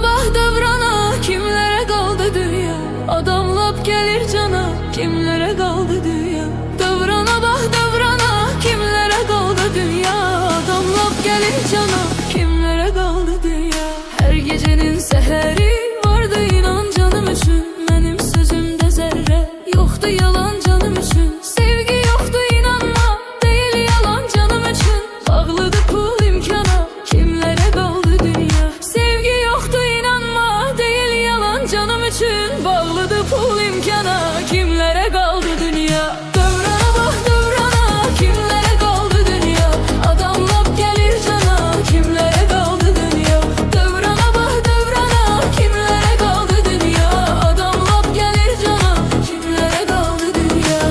bak devrana, kimlere kaldı dünya? Adam lap gelir cana, kimlere kaldı dünya? Devrana bak devrana, kimlere kaldı dünya? Adam lap gelir cana, kimlere kaldı dünya? Her gecenin seheri vardı inan canım üçün, benim sözümde zerre yoktu yalan canım üçün. Sevgi yoktu inanma, değil yalan canım üçün. Bağlıdı pul imkana, kimlere kaldı dünya? Sevgi yoktu inanma, değil yalan canım üçün. Bağlıdı pul imkana, kimlere kaldı dünya? Devrana bak devrana, kimlere kaldı dünya? Adam lap gelir cana, kimlere kaldı dünya? Devrana bak devrana, kimlere kaldı dünya? Adam lap gelir cana, kimlere kaldı dünya?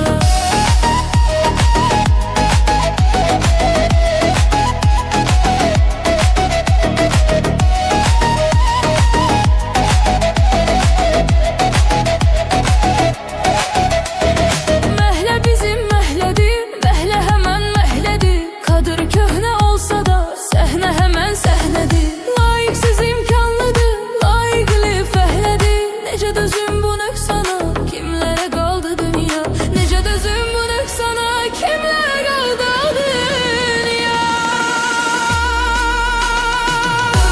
Məhlə bizim məhlədir, məhlə həmən məhlədir. Kadır köhnə olsa da, səhnə həmən səhnədir. Layiqsiz imkanlıdır, layiqli fəhlədir. Necə dözüm bu nöqsana, kimlərə qaldı dünya? Necə dözüm bu nöqsana, kimlərə qaldı dünya?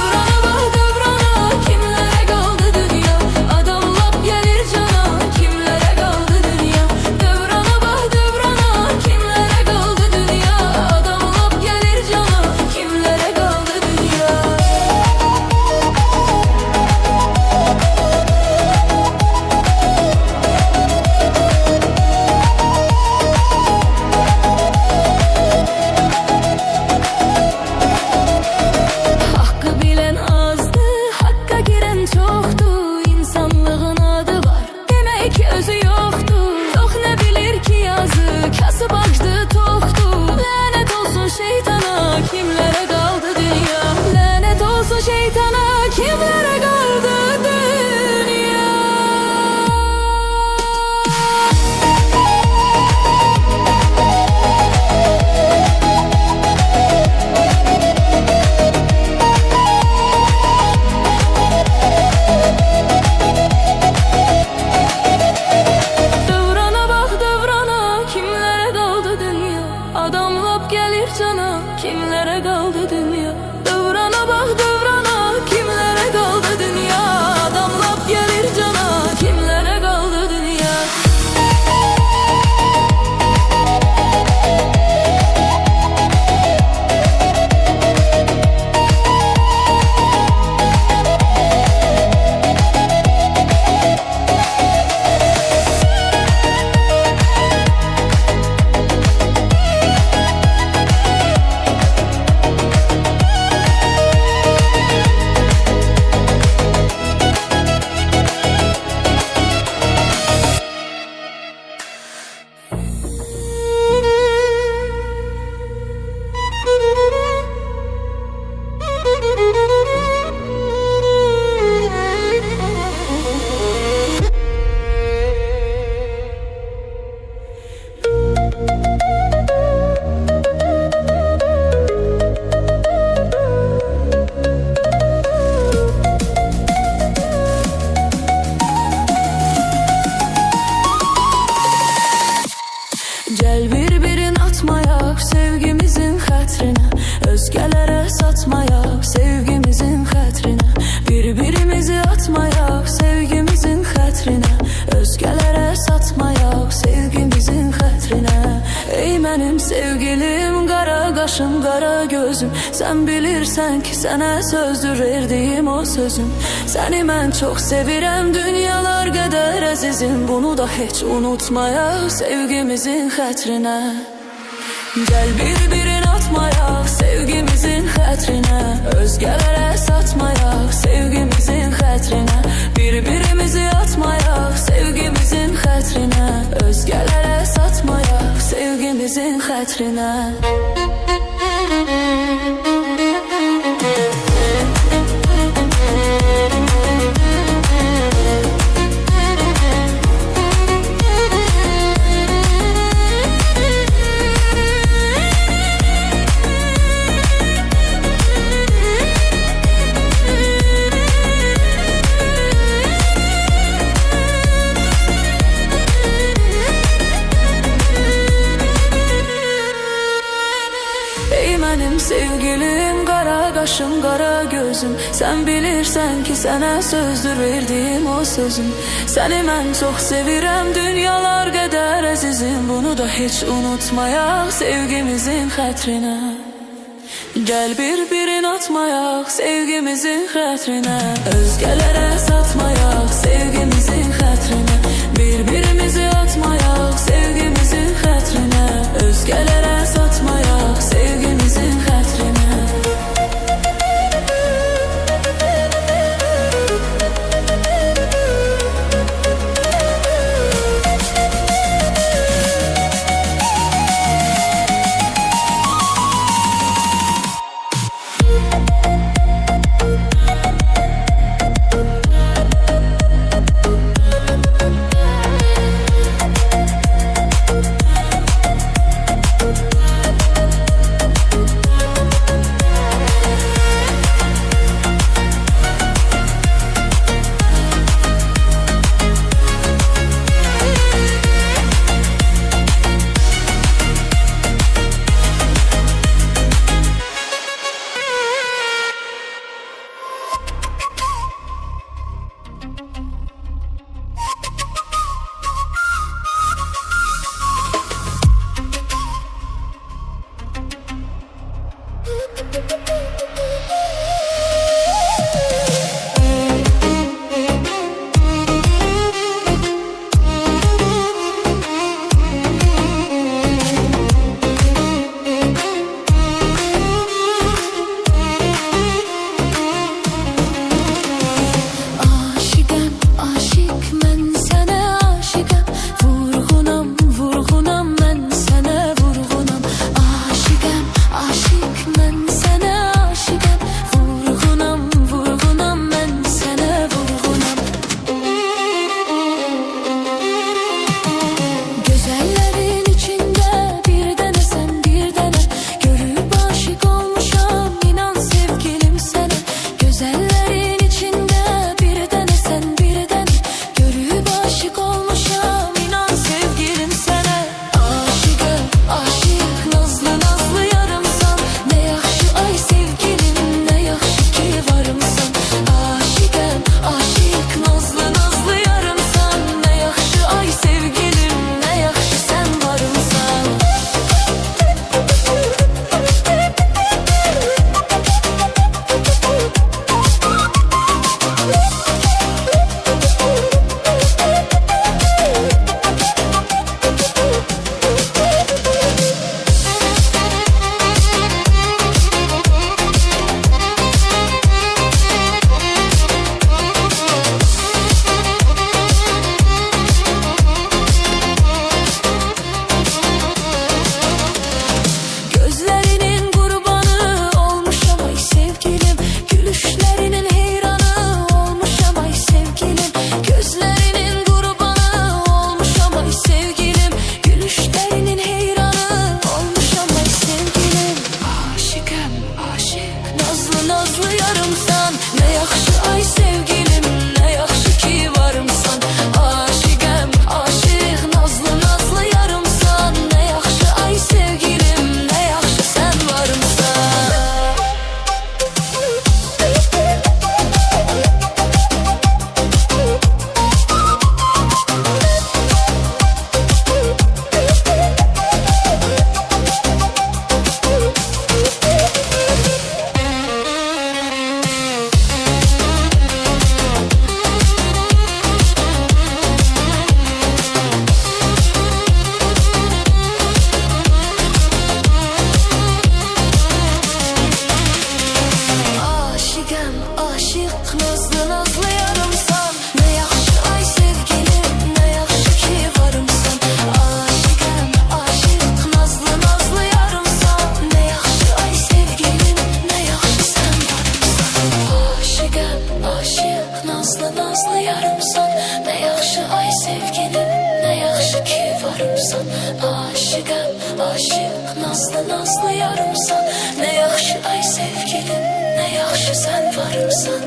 Devrana bax devrana, kimlərə qaldı dünya? Adam lap gəlir cana, kimlərə qaldı dünya? Devrana bax devrana, kimlərə qaldı dünya? Adam lap gəlir cana, kimlərə qaldı dünya? Hakkı bilen azdı, hakka giren çoktu. İnsanlığın adı var, demek ki özü yoktu. Yok ne bilir ki yazı, kasıp açtı toktu. Lanet olsun şeytana, kimlere kaldı dünya? Lanet olsun şeytana, kimlere kaldı dünya? Devrana bak devrana, kimlere kaldı dünya? Adam lap gelir cana, kimlere kaldı dünya? Devrana bak devrana, kimlere kaldı dünya? Adam lap gelir cana, kimlere kaldı dünya? Gel bir-birin atmayak sevgimizin xətrinə, özgələrə satmayak sevgimizin xətrinə. Bir-birimizi atmayak sevgimizin xətrinə, özgələrə satmayak sevgimizin xətrinə. Ey mənim sevgilim, qara qaşım, qara gözüm, sən bilirsən ki, sənə sözdür verdiyim o sözüm. Səni mən çox sevirəm, dünyalar qədər əzizim, bunu da heç unutmayaq sevgimizin xətrinə. Gəl bir-birin atmayaq sevgimizin xətrinə, özgələrə satmayaq sevgimizin xətrinə. Bir-birimizi atmayaq sevgimizin xətrinə, özgələrə satmayaq sevgimizin xətrinə. özüm. Sen bilirsən ki sənə sözdür verdiyim o sözüm. Səni mən çox sevirəm, dünyalar qədər əzizim. Bunu da heç unutmayaq sevgimizin xətrinə. Gəl bir-birin atmayaq sevgimizin xətrinə. Özgələrə satmayaq sevgimizin xətrinə. Bir-birimizi atmayaq sevgimizin xətrinə. Özgələrə satmayaq sevgimizin xətrinə. aşık, nazlı nazlı yarımsan. Ne yaxşı ay sevgilim, ne yaxşı sen varımsan.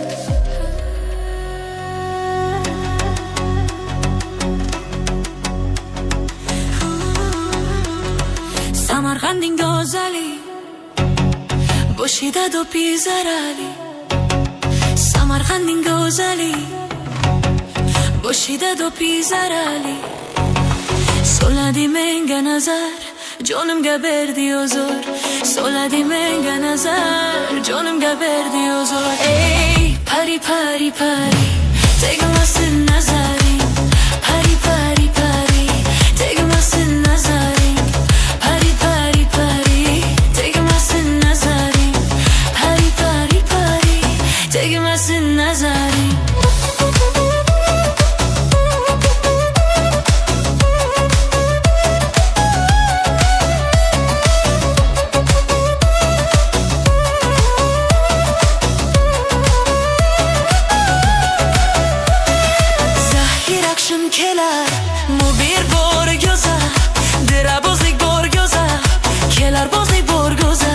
Samarqandin gözəli, boşida do pizarali. لبخندین گذلی باشیده دو پیزرالی سولادی منگه نظر جانم گبردی ازور سولادی منگه نظر جانم گبردی ازور ای پری پری پری تگمسın نظری پری پری پری تگمسın نظری پری پری پری تگمسın نظری پری پری پری تگمسın نظری Keler mu bir borgoza Dirabozlik borgoza Keler bozlik borgoza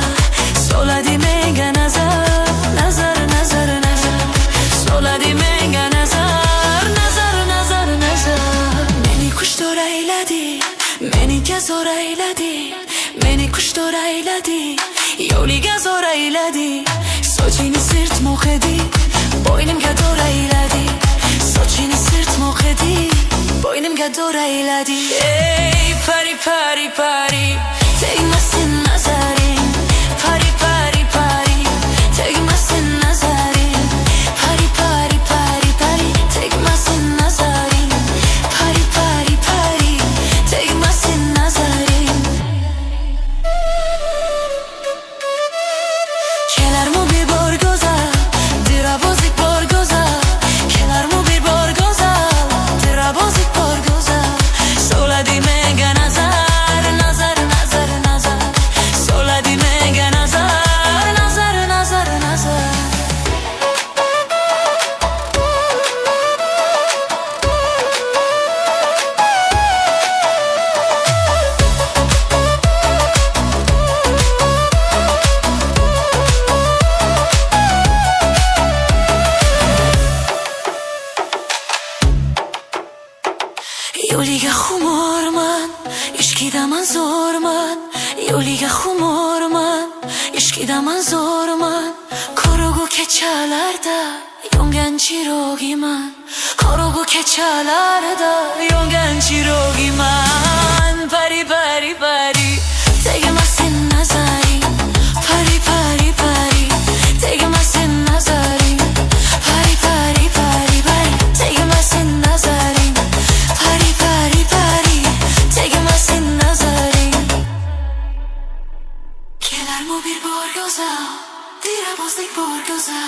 Soladi menga nazar Nazar nazar nazar Soladi menga nazar Nazar nazar nazar Meni kuştor eyledi Meni gezor eyledi Meni kuştor eyledi Yoli gezor eyledi Soçini sırt mokhedi Boynum kador eyledi Soçini sırt mokhedi Boynumga dor eyledi Ey pari pari pari Tegmasin nazarin Pari pari pari Tegmasin nazarin Pari pari pari pari Tegmasin nazarin Pari pari pari Tegmasin nazarin Keler mu bir borgoza Dirabozlik borgoza Keler mu bir borgoza Dirabozlik borgoza Soladi menga nazar Nazar nazar nazar Soladi menga nazar Nazar nazar nazar Yoliga xumorman ishqidaman zo'rman Yoliga xumorman ishqidaman zo'rman Qorong'u kechalarda yongan chirogiman Qorong'u kechalarda yongan chirogiman Pari pari pari tegmasin nazaring Pari pari pari tegmasin nazaring Pari pari pari pari tegmasin nazaring Pari pari pari tegmasin nazaring Keler mu bir borgoza Dirabozlik borgoza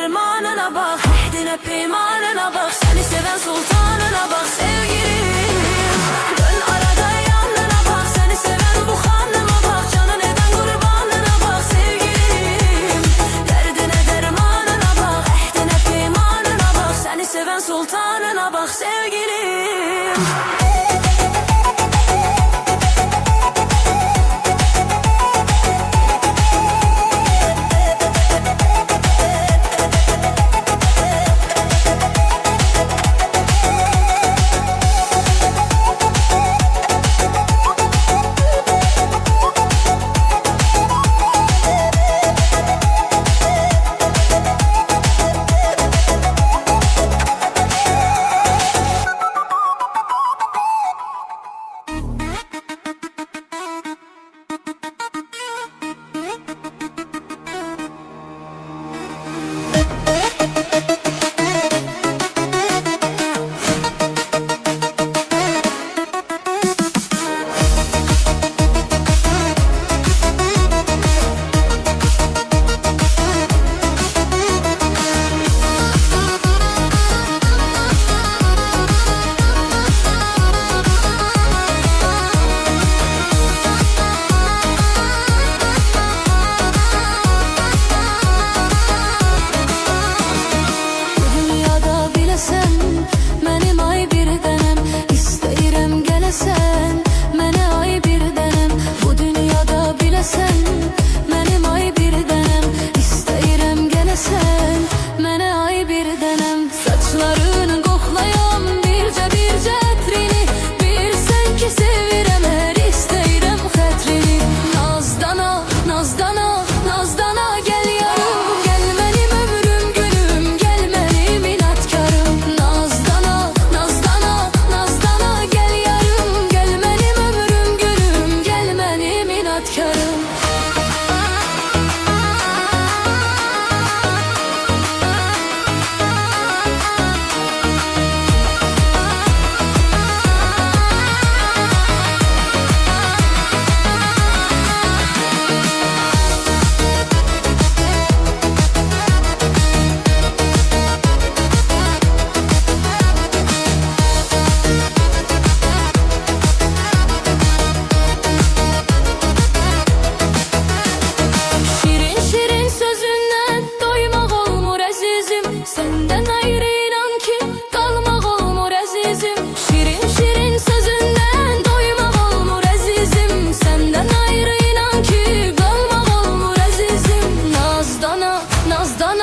dermanına bak, ehdine peymanına bak. Seni seven sultanına bak sevgilim. Dön arada yanına bak, seni seven bu hanıma bak. Canın eden kurbanına bak sevgilim. Derdine dermanına bak, ehdine peymanına bak. Seni seven sultanına bak sevgilim. Nazdan